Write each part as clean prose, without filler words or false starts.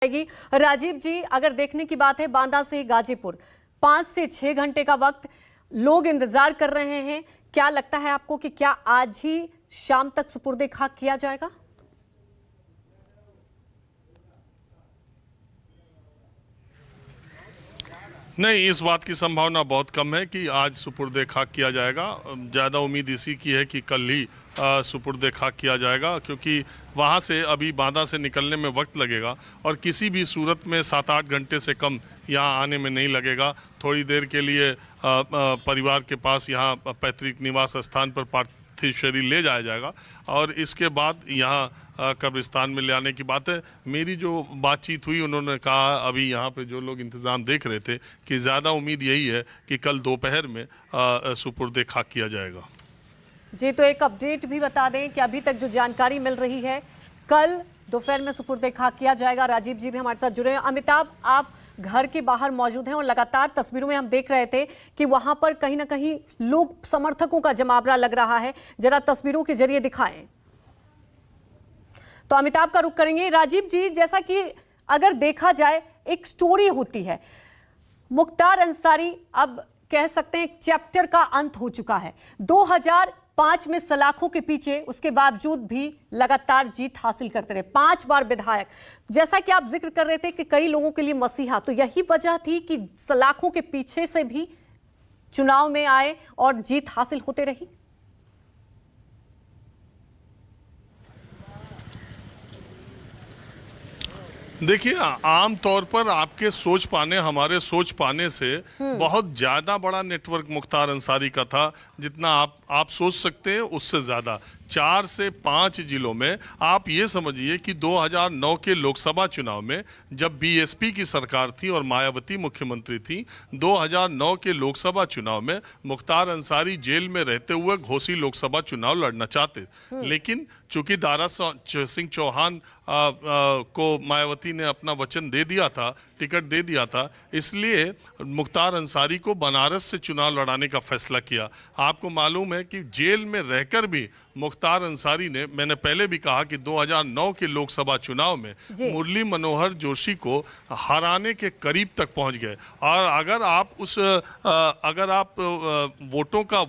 जाएगी। राजीव जी, अगर देखने की बात है, बांदा से गाजीपुर 5 से 6 घंटे का वक्त लोग इंतजार कर रहे हैं। क्या लगता है आपको कि क्या आज ही शाम तक सुपुर्दे खाक किया जाएगा? नहीं, इस बात की संभावना बहुत कम है कि आज सुपुर्दे खाक किया जाएगा। ज़्यादा उम्मीद इसी की है कि कल ही सुपुर्दे खाक किया जाएगा, क्योंकि वहाँ से अभी बांदा से निकलने में वक्त लगेगा और किसी भी सूरत में 7-8 घंटे से कम यहाँ आने में नहीं लगेगा। थोड़ी देर के लिए परिवार के पास यहाँ पैतृक निवास स्थान पर पार्थिव शरीर ले जाया जाएगा और इसके बाद यहाँ कब्रिस्तान में ले आने की बात है। मेरी जो बातचीत हुई, उन्होंने कहा अभी यहाँ पे जो लोग इंतज़ाम देख रहे थे कि ज़्यादा उम्मीद यही है कि कल दोपहर में सुपुर्दे खाक किया जाएगा। जी, तो एक अपडेट भी बता दें कि अभी तक जो जानकारी मिल रही है, कल दोपहर में सुपुर्दे खाक किया जाएगा। राजीव जी भी हमारे साथ जुड़े हैं। अमिताभ, आप घर के बाहर मौजूद हैं और लगातार तस्वीरों में हम देख रहे थे कि वहां पर कहीं ना कहीं लोग समर्थकों का जमावड़ा लग रहा है। जरा तस्वीरों के जरिए दिखाएं। तो अमिताभ का रुख करेंगे। राजीव जी, जैसा कि अगर देखा जाए, एक स्टोरी होती है, मुख्तार अंसारी अब कह सकते हैं एक चैप्टर का अंत हो चुका है। 2005 में सलाखों के पीछे, उसके बावजूद भी लगातार जीत हासिल करते रहे, 5 बार विधायक। जैसा कि आप जिक्र कर रहे थे कि कई लोगों के लिए मसीहा, तो यही वजह थी कि सलाखों के पीछे से भी चुनाव में आए और जीत हासिल होते रही। देखिए, आम तौर पर आपके सोच पाने, हमारे सोच पाने से बहुत ज्यादा बड़ा नेटवर्क मुख्तार अंसारी का था, जितना आप सोच सकते हैं उससे ज्यादा। 4 से 5 जिलों में आप ये समझिए कि 2009 के लोकसभा चुनाव में जब बीएसपी की सरकार थी और मायावती मुख्यमंत्री थी, 2009 के लोकसभा चुनाव में मुख्तार अंसारी जेल में रहते हुए घोसी लोकसभा चुनाव लड़ना चाहते, लेकिन चूंकि दारा सिंह चौहान को मायावती ने अपना वचन दे दिया था, टिकट दे दिया था, इसलिए मुख्तार अंसारी को बनारस से चुनाव लड़ाने का फैसला किया। आपको मालूम है कि जेल में रहकर भी मुख्तार अंसारी ने, मैंने पहले भी कहा कि 2009 के लोकसभा चुनाव में मुरली मनोहर जोशी को हराने के करीब तक पहुंच गए। और अगर आप वोटों का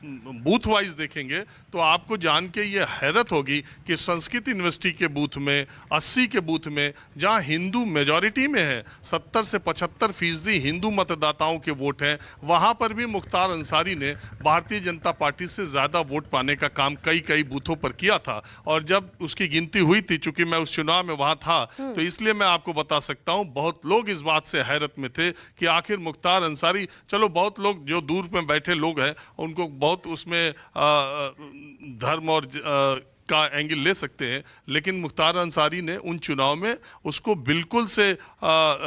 बूथ वाइज देखेंगे तो आपको जान के ये हैरत होगी कि संस्कृत यूनिवर्सिटी के बूथ में, 80 के बूथ में, जहां हिंदू मेजॉरिटी में है, 70 से 75% हिंदू मतदाताओं के वोट हैं, वहां पर भी मुख्तार अंसारी ने भारतीय जनता पार्टी से ज़्यादा वोट पाने का काम कई बूथों पर किया था। और जब उसकी गिनती हुई थी, चूंकि मैं उस चुनाव में वहां था, तो इसलिए मैं आपको बता सकता हूं, बहुत लोग इस बात से हैरत में थे कि आखिर मुख्तार अंसारी, चलो बहुत लोग जो दूर में बैठे लोग हैं उनको बहुत उसमें धर्म और का एंगल ले सकते हैं, लेकिन मुख्तार अंसारी ने उन चुनाव में उसको बिल्कुल से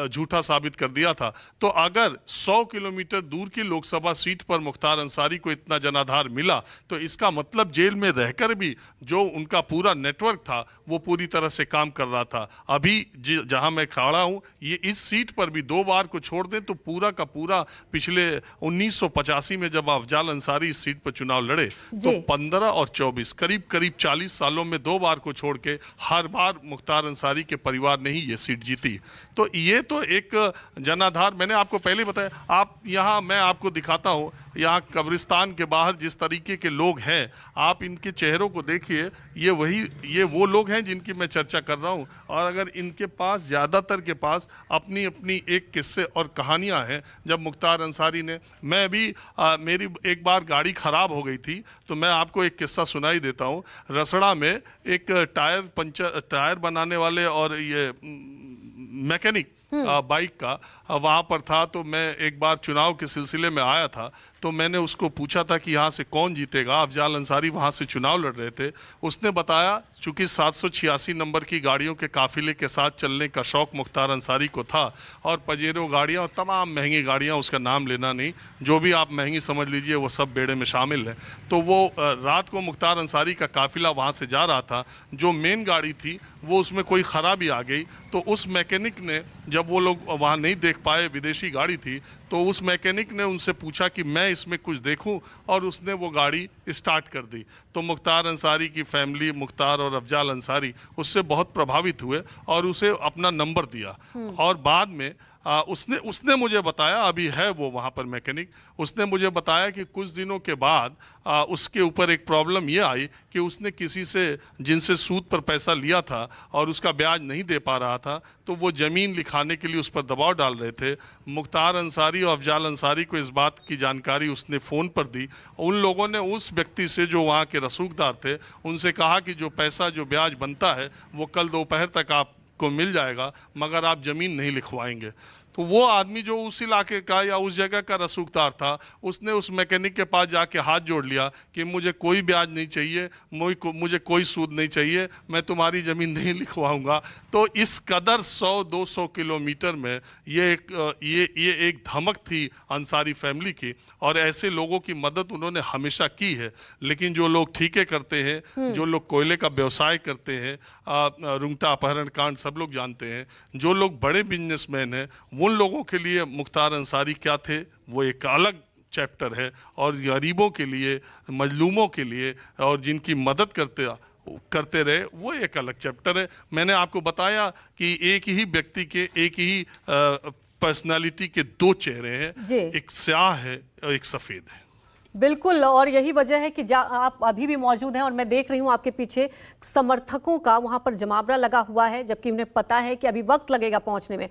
झूठा साबित कर दिया था। तो अगर 100 किलोमीटर दूर की लोकसभा सीट पर मुख्तार अंसारी को इतना जनाधार मिला, तो इसका मतलब जेल में रहकर भी जो उनका पूरा नेटवर्क था वो पूरी तरह से काम कर रहा था। अभी जहां मैं खड़ा हूं, ये इस सीट पर भी 2 बार को छोड़ दें तो पूरा का पूरा पिछले 1985 में जब अफजाल अंसारी इस सीट पर चुनाव लड़े, तो 15 और 24 करीब 40 सालों में 2 बार को छोड़ के हर बार मुख्तार अंसारी के परिवार ने ही ये सीट जीती। तो ये तो एक जनाधार, मैंने आपको पहले बताया। आप यहाँ, मैं आपको दिखाता हूँ, यहाँ कब्रिस्तान के बाहर जिस तरीके के लोग हैं, आप इनके चेहरों को देखिए, ये वो लोग हैं जिनकी मैं चर्चा कर रहा हूँ। और अगर इनके पास, ज़्यादातर के पास अपनी अपनी एक किस्से और कहानियाँ हैं। जब मुख्तार अंसारी ने, मैं भी मेरी एक बार गाड़ी खराब हो गई थी, तो मैं आपको एक किस्सा सुनाई देता हूँ। रसड़ा में एक टायर बनाने वाले और ये मैकेनिक बाइक का वहाँ पर था, तो मैं एक बार चुनाव के सिलसिले में आया था, तो मैंने उसको पूछा था कि यहाँ से कौन जीतेगा। अफजाल अंसारी वहाँ से चुनाव लड़ रहे थे। उसने बताया, चूंकि 786 नंबर की गाड़ियों के काफिले के साथ चलने का शौक मुख्तार अंसारी को था, और पजेरो गाड़ियाँ और तमाम महंगी गाड़ियाँ, उसका नाम लेना नहीं, जो भी आप महंगी समझ लीजिए वो सब बेड़े में शामिल है। तो वो रात को मुख्तार अंसारी का काफिला वहाँ से जा रहा था, जो मेन गाड़ी थी वो उसमें कोई खराबी आ गई, तो उस मैकेनिक ने, जब वो लोग वहाँ नहीं देख पाए, विदेशी गाड़ी थी, तो उस मैकेनिक ने उनसे पूछा कि मैं इसमें कुछ देखूं, और उसने वो गाड़ी स्टार्ट कर दी। तो मुख्तार अंसारी की फैमिली, मुख्तार और अफजाल अंसारी उससे बहुत प्रभावित हुए और उसे अपना नंबर दिया। और बाद में उसने मुझे बताया, अभी है वो वहाँ पर मैकेनिक, उसने मुझे बताया कि कुछ दिनों के बाद उसके ऊपर एक प्रॉब्लम ये आई कि उसने किसी से जिनसे सूद पर पैसा लिया था और उसका ब्याज नहीं दे पा रहा था, तो वो ज़मीन लिखाने के लिए उस पर दबाव डाल रहे थे। मुख्तार अंसारी और अफजाल अंसारी को इस बात की जानकारी उसने फ़ोन पर दी। उन लोगों ने उस व्यक्ति से जो वहाँ के रसूखदार थे उनसे कहा कि जो पैसा, जो ब्याज बनता है वो कल दोपहर तक आपको मिल जाएगा, मगर आप ज़मीन नहीं लिखवाएंगे। तो वो आदमी जो उस इलाके का या उस जगह का रसूखदार था, उसने उस मैकेनिक के पास जाके हाथ जोड़ लिया कि मुझे कोई ब्याज नहीं चाहिए, मुझे कोई सूद नहीं चाहिए, मैं तुम्हारी ज़मीन नहीं लिखवाऊंगा। तो इस कदर 100-200 किलोमीटर में ये एक धमक थी अंसारी फैमिली की, और ऐसे लोगों की मदद उन्होंने हमेशा की है। लेकिन जो लोग ठीके करते हैं, जो लोग कोयले का व्यवसाय करते हैं, रुंगटा अपहरण कांड सब लोग जानते हैं, जो लोग बड़े बिजनेसमैन हैं, उन लोगों के लिए मुख्तार अंसारी क्या थे वो एक अलग चैप्टर है। और गरीबों के लिए, मजलूमों के लिए, और जिनकी मदद करते रहे, वो एक अलग चैप्टर है। मैंने आपको बताया कि एक ही व्यक्ति के, एक ही पर्सनालिटी के दो चेहरे हैं, एक स्याह है और एक सफ़ेद है। बिल्कुल, और यही वजह है कि आप अभी भी मौजूद हैं और मैं देख रही हूं आपके पीछे समर्थकों का वहां पर जमावड़ा लगा हुआ है, जबकि उन्हें पता है कि अभी वक्त लगेगा पहुंचने में।